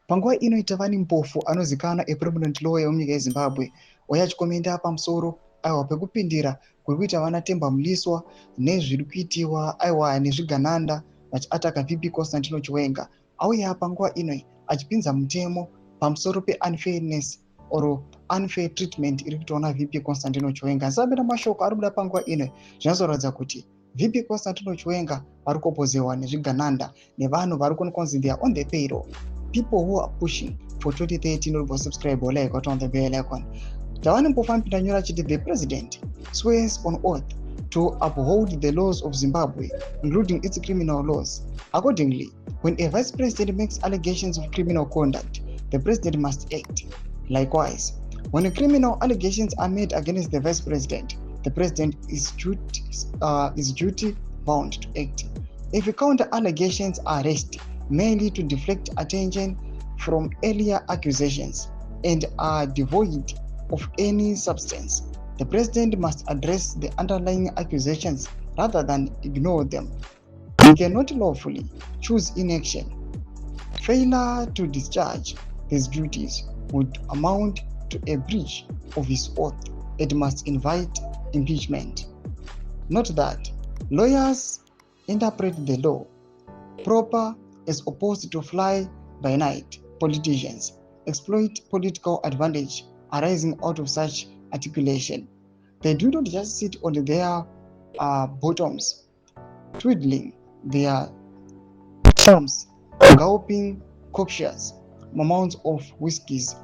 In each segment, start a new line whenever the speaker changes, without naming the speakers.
Panguva ino Tavani Mpofu anozikanwa eProminent Lawyer wemunyika yeZimbabwe wauya achikomenda pamusoro pekupindira kuri kuita vana Temba Mliswa nezviri kuitiwa nezvigananda vachiataka VP Constantino Chiwenga. Auya panguva ino achipinza mutemo pamusoro peunfairness or unfair treatment iri kutoona VP Constantino Chiwenga. Sambira mashoko ari kubuda panguva ino zvinozoratidza kuti VP Constantino Chiwenga vari kuopposewa nezvigananda nevanhu vari kunzi they are on the payroll. People who are pushing for 2013 will subscribe or like on the bell icon. Tavani Mpofu anopindanyura achiti the president swears on oath to uphold the laws of Zimbabwe, including its criminal laws. Accordingly, when a vice president makes allegations of criminal conduct, the president must act. Likewise, when criminal allegations are made against the vice president, the president is duty bound to act. If counter allegations are raised mainly to deflect attention from earlier accusations and are devoid of any substance, the president must address the underlying accusations rather than ignore them. He cannot lawfully choose inaction. Failure to discharge his duties would amount to a breach of his oath. It must invite impeachment. Note that lawyers interpret the law proper as opposed to fly by night. Politicians exploit political advantage arising out of such articulation. They do not just sit on their bottoms, twiddling their thumbs, gulping copious amounts of whiskies,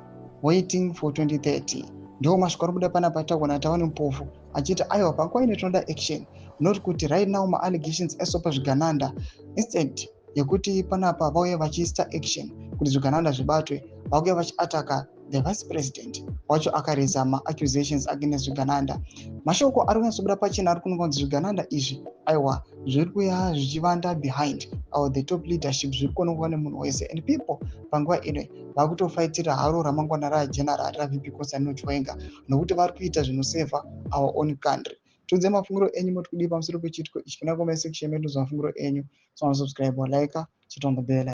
waiting for 2030. Ndio mashoko ari kubuda panapa takuona Tavani Mpofu achiti aiwa panguva ino tinoda action, not kuti right now allegations aisopa zvigananda, instead yekuti panapa vauya vachiisa action kuti zvigananda zvibatwe, vauya vachiataka the vice president wacho akareza accusations against zvigananda. Mashoko ari kunyatsobuda pachena ari kunzi zvigananda izvi aiwa zviri kuya zvichivanda behind the top leadership, zviri kuonekwa nemunhu wese, and people panguva ino vakutofaitira haro ramangwana ragenerali raVP Constantino Chiwenga nokuti vari kuita zvinoseva our own country. Tiudze mafungiro enyu moti kudii pamusoro pechitiko ichi. Kana comment section medu mafungiro enyu, subscribe or like, chita on the bell.